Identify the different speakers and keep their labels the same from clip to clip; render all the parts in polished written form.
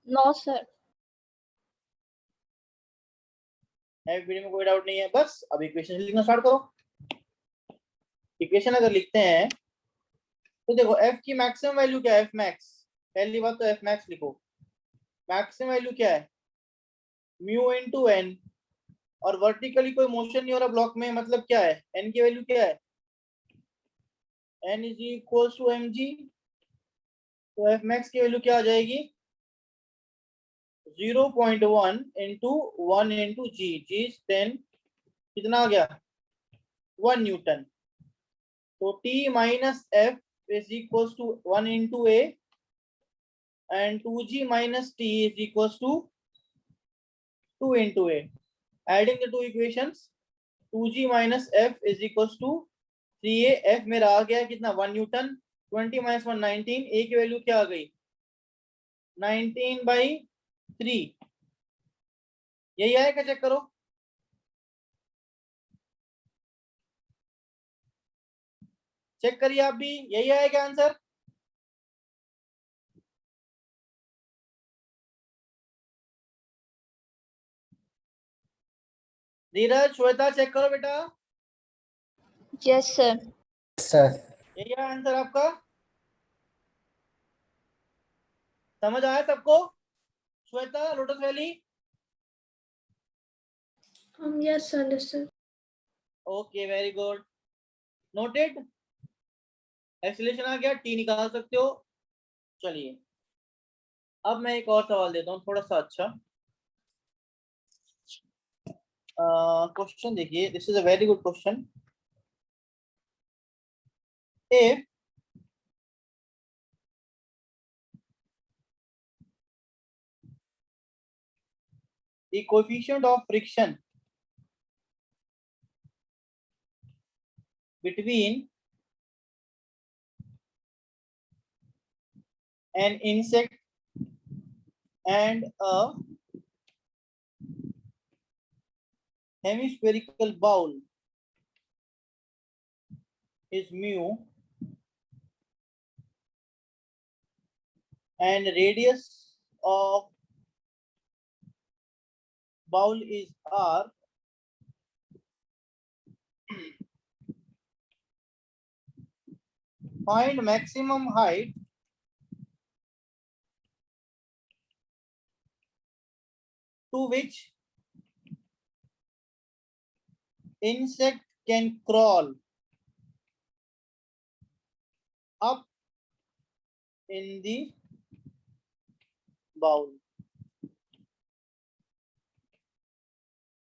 Speaker 1: No sir.
Speaker 2: Video में कोई doubt नहीं है? बस अब इक्वेशन लिखना स्टार्ट करो। इक्वेशन अगर लिखते हैं तो देखो एफ की मैक्सिमम वैल्यू क्या है, एफ मैक्स। पहली बात तो एफ मैक्स लिखो। मैक्सिमम वैल्यू क्या है, म्यू इनटू एन। और वर्टिकली कोई मोशन नहीं हो रहा ब्लॉक में, मतलब क्या है, एन की वैल्यू क्या है, N is equal to m g. तो एफ मैक्स की वैल्यू क्या आ जाएगी, 0.1 इंटू 1 इंटू जी। जी 10, कितना आ गया, 1 न्यूटन। तो T minus F is equal to 1 into a and 2g minus t is equals to 2 into a. Adding the two equations, 2g minus f is equals to 3a. f मेरा आ गया कितना, 1 Newton. 20 minus 1 19, a की value क्या आ गई, 19/3। यही आएगा, check करो। Check करिए आप भी, यही आएगा आंसर। धीरज, श्वेता, चेक करो बेटा।
Speaker 1: Yes sir.
Speaker 3: सर
Speaker 2: यही है आंसर आपका। समझ आया सबको? Shweta, Lotus Valley.
Speaker 1: Yes sir, sir.
Speaker 2: Okay, very good, noted. Acceleration आ गया, टी निकाल सकते हो। चलिए अब मैं एक और सवाल देता हूँ थोड़ा सा अच्छा। क्वेश्चन देखिए, this is a very good question. If the coefficient of friction between an insect and a hemispherical bowl is mu and radius of bowl is r, find maximum height to which insect can crawl up in the bowl.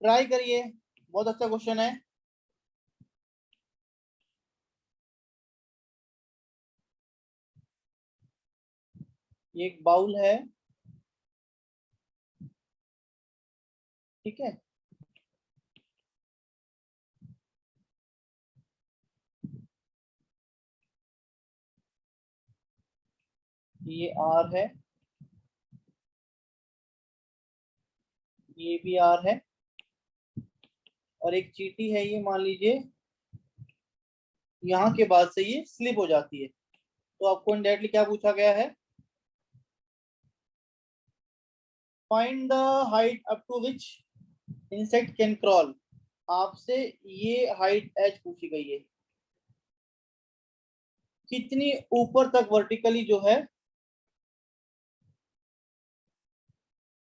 Speaker 2: Try करिए, बहुत अच्छा question है। ये एक bowl है, ठीक है। ये आर है, ये भी आर है, और एक चीटी है ये, मान लीजिए यहाँ के बाद से ये स्लिप हो जाती है। तो आपको इनडायरेक्टली क्या पूछा गया है, find the height up to which insect can crawl. आपसे ये हाइट एच पूछी गई है, कितनी ऊपर तक वर्टिकली जो है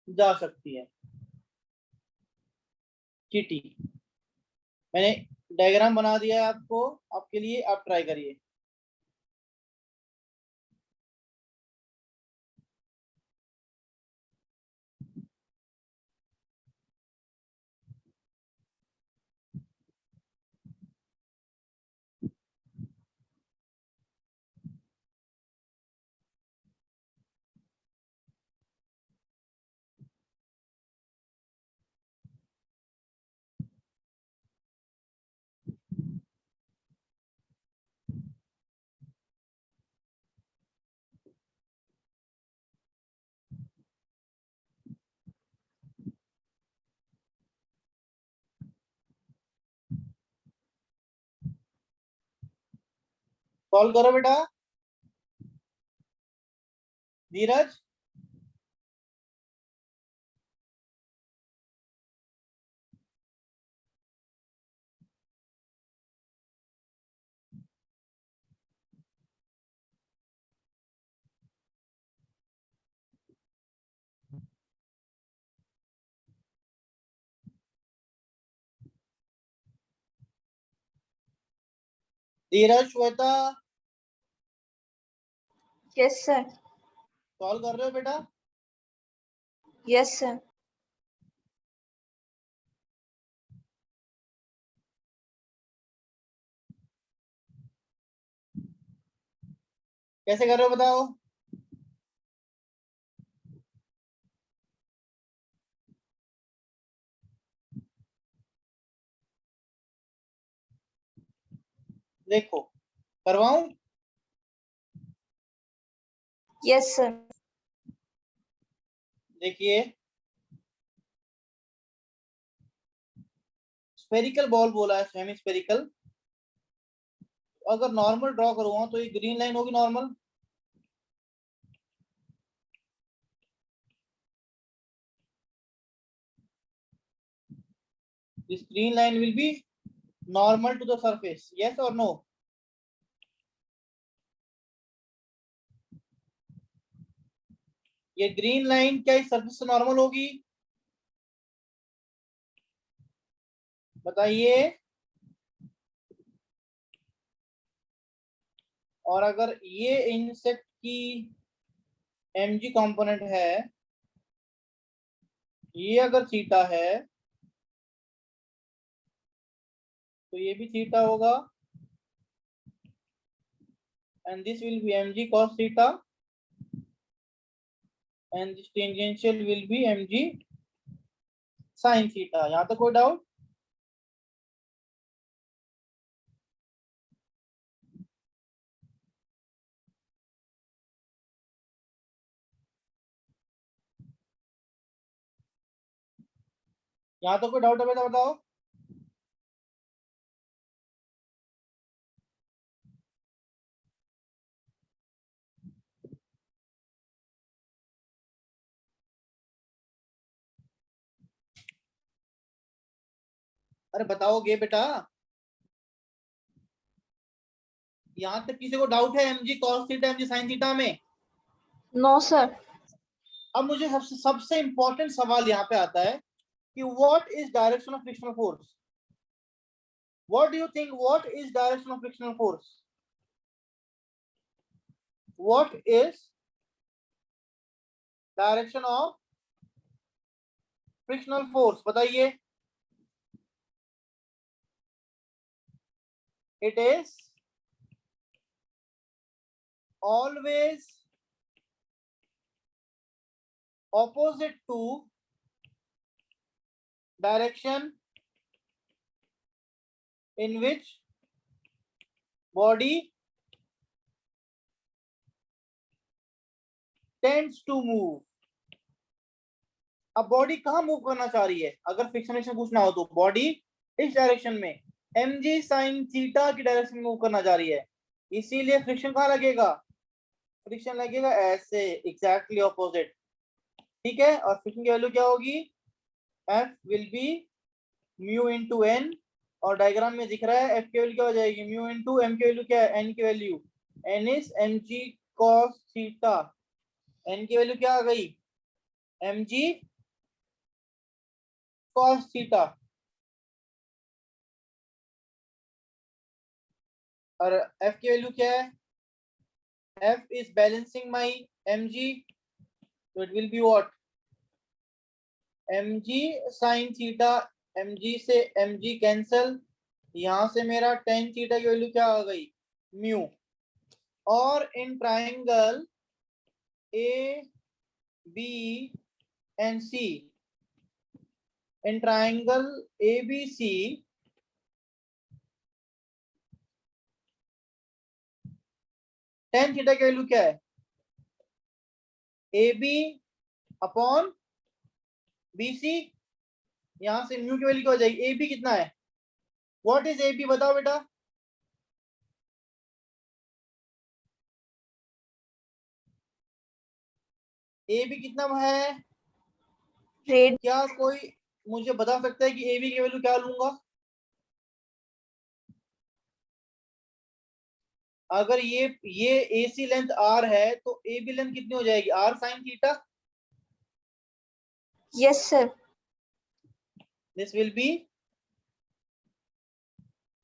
Speaker 2: जा सकती है चीटी। मैंने डायग्राम बना दिया है आपको, आपके लिए, आप ट्राई करिए। सॉल्व करो बेटा। धीरज, धीरज, श्वेता,
Speaker 1: Yes, sir.
Speaker 2: सॉल्व कर रहे हो बेटा?
Speaker 1: Yes, sir.
Speaker 2: कैसे कर रहे हो बताओ? देखो, करवाऊं?
Speaker 1: Yes, sir.
Speaker 2: देखिए, स्फेरिकल बॉल बोला है, सेमी स्फेरिकल। अगर नॉर्मल ड्रॉ करूंगा तो ये ग्रीन लाइन होगी normal. This green line will be normal to the surface. Yes or no? ये ग्रीन लाइन क्या इस सरफेस से नॉर्मल होगी? बताइए। और अगर ये इंसेक्ट की mg कंपोनेंट है, ये अगर थीटा है तो ये भी थीटा होगा, and this will be mg cos theta and this tangential will be mg sin theta. यहाँ तक कोई डाउट? यहाँ तो कोई डाउट है बेटा, बताओ। अरे बताओगे बेटा? यहाँ तक किसी को डाउट है mg cos theta mg sin theta में?
Speaker 1: No, sir.
Speaker 2: अब मुझे सबसे इंपॉर्टेंट सवाल यहाँ पे आता है कि what is direction of frictional force? What do you think, what is direction of frictional force? What is direction of frictional force? बताइए। It is always opposite to direction in which body tends to move. अब body कहां move करना चाह रही है? अगर friction से पूछना हो तो बॉडी इस डायरेक्शन में mg sin थीटा की डायरेक्शन में मूव करना चाह रही है, इसीलिए फ्रिक्शन कहां लगेगा? फ्रिक्शन लगेगा ऐसे, एग्जैक्टली ऑपोजिट। ठीक है, और फ्रिक्शन की वैल्यू क्या होगी? F will be mu into N, और डायग्राम में दिख रहा है F की वैल्यू क्या हो जाएगी? म्यू इंटू एम की वैल्यू क्या है? N की value, N is mg cos theta, N की वैल्यू क्या आ गई? mg cos theta. और F की वैल्यू क्या है? F is balancing my mg, so it will be what? mg sin theta, mg से mg कैंसल, यहां से मेरा tan थीटा की वैल्यू क्या आ गई? म्यू। और in triangle A B and C, in triangle A B C, tan theta की value क्या है? A B upon B C, यहां से म्यू की वैल्यू क्या हो जाएगी? ए बी कितना है? What is A B? बताओ बेटा। ए बी कितना है?
Speaker 1: Red.
Speaker 2: क्या कोई मुझे बता सकता है कि ए बी की वैल्यू क्या लूंगा? अगर ये ए सी लेंथ आर है तो ए बी लेंथ कितनी हो जाएगी? R sine theta.
Speaker 1: Yes, sir.
Speaker 2: This will be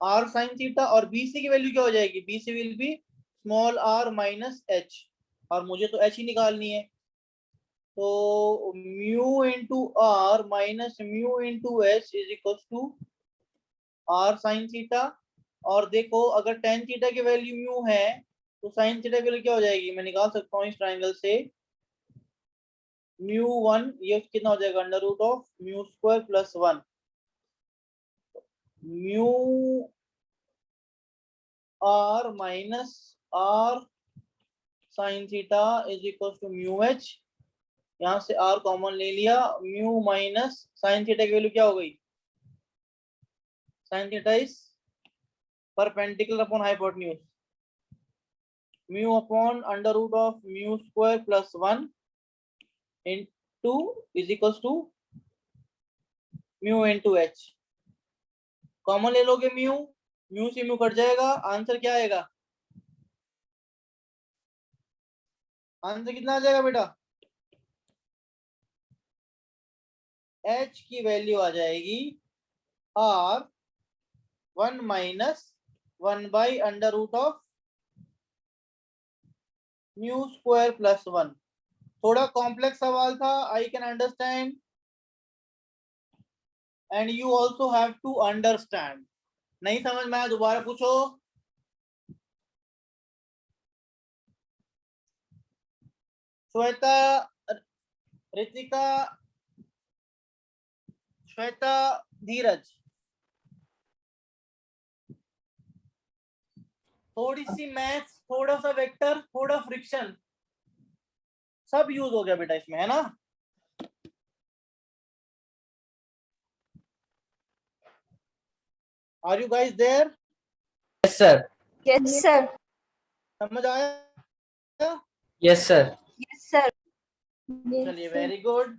Speaker 2: r sin theta, और BC की वैल्यू क्या हो जाएगी, BC will be small r minus h, और मुझे तो h ही निकालनी है, तो mu into r minus mu into h is equal to r sin theta. और देखो अगर tan थीटा की वैल्यू म्यू है तो sin थीटा की वैल्यू क्या हो जाएगी, मैं निकाल सकता हूँ इस ट्राइंगल से, म्यू 1, ये कितना हो जाएगा, under root of mu square plus 1, mu r minus r sin theta is equal to mu h, यहाँ से r कॉमन ले लिया, म्यू माइनस sin थीटा की वैल्यू क्या हो गई, sin theta is perpendicular upon hypotenuse, mu upon under root of mu square plus 1 into is equal to mu into h, common ले लोगे म्यू, म्यू से mu cut जाएगा, answer क्या आएगा, आंसर कितना आ जाएगा बेटा, h की वैल्यू आ जाएगी r 1 minus 1 by under root of mu square plus 1। थोड़ा कॉम्प्लेक्स सवाल था, I can understand and you also have to understand. नहीं समझ में आया दोबारा पूछो। श्वेता, रितिका, श्वेता, धीरज, थोड़ी सी मैथ्स, थोड़ा सा वेक्टर, थोड़ा फ्रिक्शन, सब यूज हो गया बेटा इसमें, है ना। Are you guys there?
Speaker 3: Yes sir.
Speaker 1: Yes, sir.
Speaker 2: समझ आया?
Speaker 3: Yes sir.
Speaker 1: Yes, sir.
Speaker 2: चलिए वेरी गुड।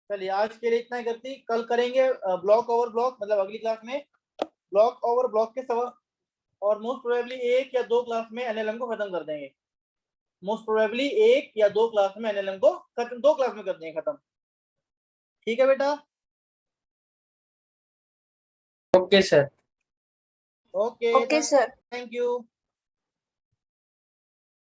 Speaker 2: चलिए आज के लिए इतना ही करती, कल करेंगे ब्लॉक ओवर ब्लॉक, मतलब अगली क्लास में ब्लॉक ओवर ब्लॉक के सवाल, और मोस्ट प्रोबेबली 1 या 2 क्लास में एनएलएम को खत्म कर देंगे, मोस्ट प्रोबेबली 1 या 2 क्लास में एनएलएम को खत्म, 2 क्लास में कर देंगे खत्म। ठीक है बेटा?
Speaker 3: Okay sir.
Speaker 2: Okay,
Speaker 1: Okay, sir.
Speaker 2: Thank you.